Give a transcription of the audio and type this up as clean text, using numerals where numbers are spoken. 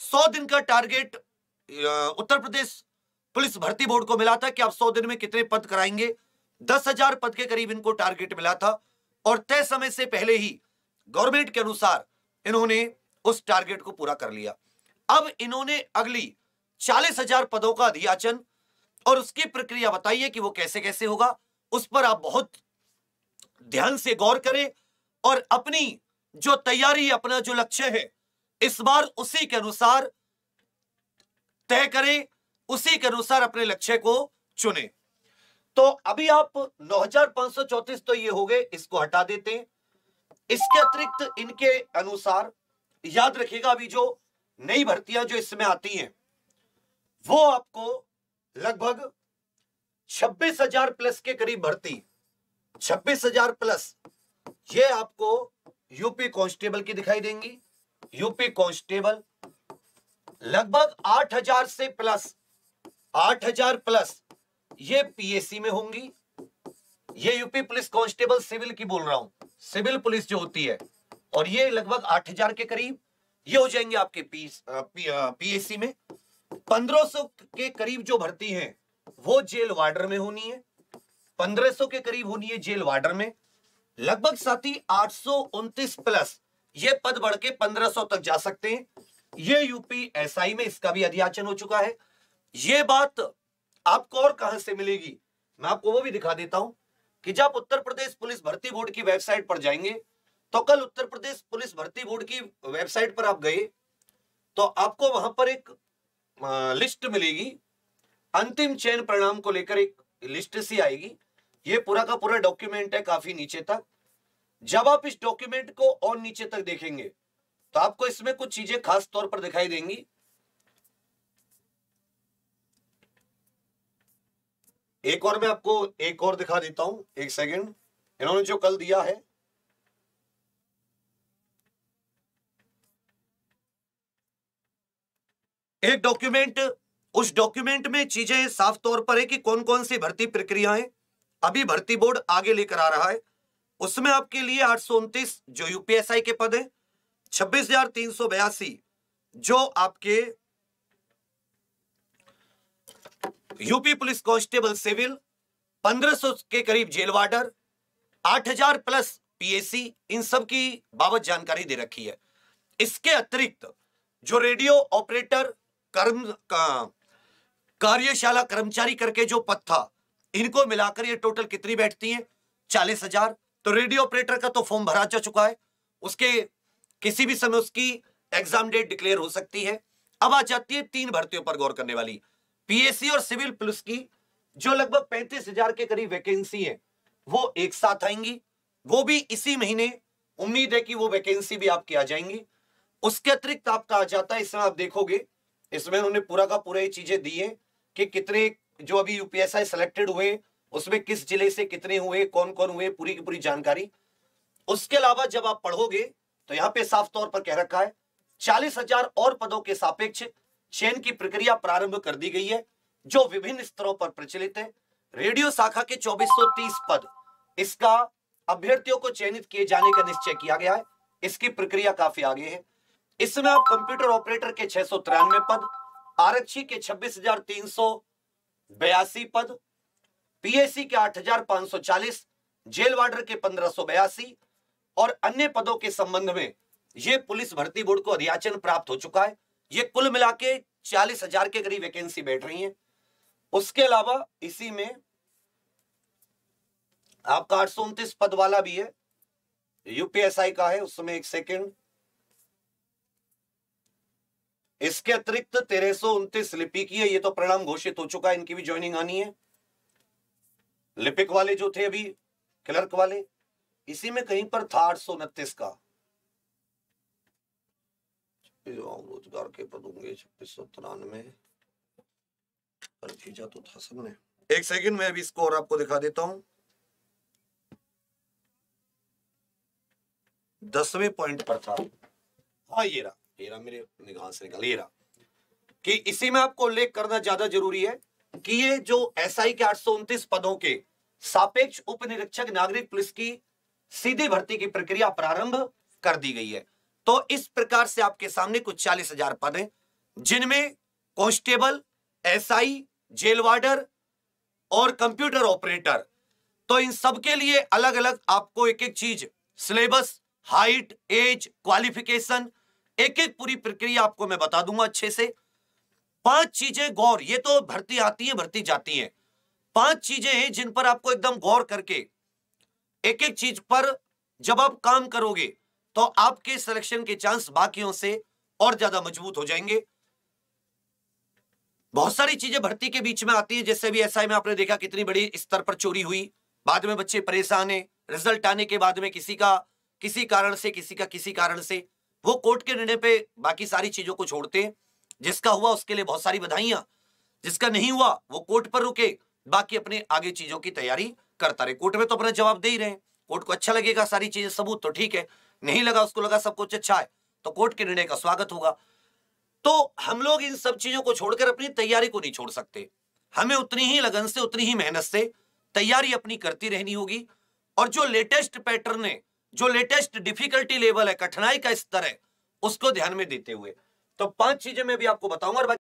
100 दिन का target Uttar Pradesh police भर्ती बोर्ड को मिला था कि आप 100 दिन में कितने पद कराएंगे। 10,000 पद के करीब इनको टारगेट मिला था और तय समय से पहले ही गवर्नमेंट के अनुसार इन्होंने उस टारगेट को पूरा कर लिया। अब इन्होंने अगली 40,000 पदों का अधियाचन और उसकी प्रक्रिया बताइए कि वो कैसे कैसे होगा। उस पर आप बहुत ध्यान से गौर करें और अपनी जो तैयारी, अपना जो लक्ष्य है इस बार उसी के अनुसार तय करें, उसी के अनुसार अपने लक्ष्य को चुने। तो अभी आप 9,534 तो ये हो गए, इसको हटा देते हैं। इसके अतिरिक्त इनके अनुसार याद रखिएगा अभी जो नई भर्तियां जो इसमें आती हैं वो आपको लगभग 26,000 प्लस के करीब भर्ती, 26,000 प्लस ये आपको यूपी कांस्टेबल की दिखाई देंगी। यूपी कांस्टेबल लगभग 8,000 से प्लस, 8,000 प्लस ये पीएससी में होंगी। ये यूपी पुलिस कांस्टेबल सिविल की बोल रहा हूं, सिविल पुलिस जो होती है, और ये लगभग 8,000 के करीब ये हो जाएंगे आपके पीएससी में। 1,500 के करीब जो भर्ती है वो जेल वार्डर में होनी है, 1,500 के करीब होनी है जेल वार्डर में। लगभग साथ ही 829 प्लस ये पद बढ़ के 1,500 तक जा सकते हैं। ये यूपी एसआई में इसका भी अधियाचन हो चुका है। ये बात आपको और कहां से मिलेगी मैं आपको वो भी दिखा देता हूं कि जब उत्तर प्रदेश पुलिस भर्ती बोर्ड की वेबसाइट पर जाएंगे तो कल उत्तर प्रदेश पुलिस भर्ती बोर्ड की वेबसाइट पर आप गए तो आपको वहां पर एक लिस्ट मिलेगी, अंतिम चयन परिणाम को लेकर एक लिस्ट सी आएगी। ये पूरा का पूरा डॉक्यूमेंट है काफी नीचे तक। जब आप इस डॉक्यूमेंट को और नीचे तक देखेंगे तो आपको इसमें कुछ चीजें खास तौर पर दिखाई देंगी। एक और मैं आपको एक और दिखा देता हूं, एक सेकंड। इन्होंने जो कल दिया है एक डॉक्यूमेंट, उस डॉक्यूमेंट में चीजें साफ तौर पर है कि कौन कौन सी भर्ती प्रक्रियाएं अभी भर्ती बोर्ड आगे लेकर आ रहा है। उसमें आपके लिए 829 जो यूपीएसआई के पद है, 26,382 जो आपके यूपी पुलिस कांस्टेबल सिविल, 1,500 के करीब जेल वार्डर, 8,000 प्लस पीएससी, इन सब की बाबत जानकारी दे रखी है। इसके अतिरिक्त जो रेडियो ऑपरेटर कार्यशाला कर्मचारी करके जो पद था इनको मिलाकर ये टोटल कितनी बैठती है? 40,000। तो रेडियो ऑपरेटर का तो फॉर्म भरा जा चुका है, उसके किसी भी समय उसकी एग्जाम डेट डिक्लेयर हो सकती है। अब आ जाती है 3 भर्तियों पर गौर करने वाली, पीएससी और सिविल पुलिस की, जो लगभग 35,000 के करीब वैकेंसी है वो एक साथ आएंगी। वो भी इसी महीने उम्मीद है कि वो वैकेंसी भी आपकी आ जाएंगी। उसके अतिरिक्त आपका आ जाता है, इसमें आप देखोगे इसमें उन्होंने पूरा का पूरा ये चीजें दी है कि कितने जो अभी यूपीएसआई सिलेक्टेड हुए उसमें किस जिले से कितने हुए, कौन कौन हुए, पूरी की पूरी जानकारी। उसके अलावा जब आप पढ़ोगे तो यहां पे साफ तौर पर कह रखा है 40,000 और पदों के सापेक्ष चयन की प्रक्रिया प्रारंभ कर दी गई है जो विभिन्न स्तरों पर प्रचलित है। रेडियो शाखा के 2,430 पद, इसका अभ्यर्थियों को चयनित किए जाने का निश्चय किया गया है। इसकी प्रक्रिया काफी आगे है। इसमें आप कंप्यूटर ऑपरेटर के 693 पद, आरक्षी के 26,382 पद, पीएससी के 8,540, जेल वार्डर के 1,582 और अन्य पदों के संबंध में यह पुलिस भर्ती बोर्ड को अधियाचन प्राप्त हो चुका है। ये कुल मिला के 40,000 के करीब वैकेंसी बैठ रही है। उसके अलावा इसी में आपका 829 पद वाला भी है, यूपीएसआई का है, उसमें एक सेकेंड। इसके अतिरिक्त 1,329 लिपि की है, ये तो परिणाम घोषित हो चुका है, इनकी भी ज्वाइनिंग आनी है। लिपिक वाले जो थे अभी क्लर्क वाले, इसी में कहीं पर था 829 का। रोजगार के पद होंगे 2693 पर भेजा तो था सबने। एक सेकंड मैं अभी इसको और आपको दिखा देता हूं। 10वें पॉइंट पर था, हाँ ये रहा मेरे निगाह से निकल, ये रहा कि इसी में आपको उल्लेख करना ज्यादा जरूरी है कि ये जो एसआई के 829 पदों के सापेक्ष उप निरीक्षक नागरिक पुलिस की सीधी भर्ती की प्रक्रिया प्रारंभ कर दी गई है। तो इस प्रकार से आपके सामने कुछ 40,000 पद हैं जिनमें कांस्टेबल, एसआई, जेल वार्डर और कंप्यूटर ऑपरेटर। तो इन सब के लिए अलग अलग आपको एक एक चीज, सिलेबस, हाइट, एज, क्वालिफिकेशन, एक एक पूरी प्रक्रिया आपको मैं बता दूंगा अच्छे से। 5 चीजें गौर, ये तो भर्ती आती है भर्ती जाती है, 5 चीजें हैं जिन पर आपको एकदम गौर करके एक एक चीज पर जब आप काम करोगे तो आपके सिलेक्शन के चांस बाकियों से और ज्यादा मजबूत हो जाएंगे। बहुत सारी चीजें भर्ती के बीच में आती है, जैसे भी एसआई में आपने देखा कितनी बड़ी स्तर पर चोरी हुई, बाद में बच्चे परेशान है, रिजल्ट आने के बाद में किसी का किसी कारण से, किसी का किसी कारण से, वो कोर्ट के निर्णय पे बाकी सारी चीजों को छोड़ते हैं। जिसका हुआ उसके लिए बहुत सारी बधाइयां, जिसका नहीं हुआ वो कोर्ट पर रुके, बाकी अपने आगे चीजों की तैयारी करता रहे। कोर्ट में तो अपना जवाब दे ही रहे हैं, कोर्ट को अच्छा लगेगा सारी चीजें सबूत तो ठीक है, नहीं लगा उसको लगा सब कुछ अच्छा है तो कोर्ट के निर्णय का स्वागत होगा। तो हम लोग इन सब चीजों को छोड़कर अपनी तैयारी को नहीं छोड़ सकते, हमें उतनी ही लगन से, उतनी ही मेहनत से तैयारी अपनी करती रहनी होगी। और जो लेटेस्ट पैटर्न है, जो लेटेस्ट डिफिकल्टी लेवल है, कठिनाई का स्तर है, उसको ध्यान में देते हुए तो 5 चीजें मैं भी आपको बताऊंगा। और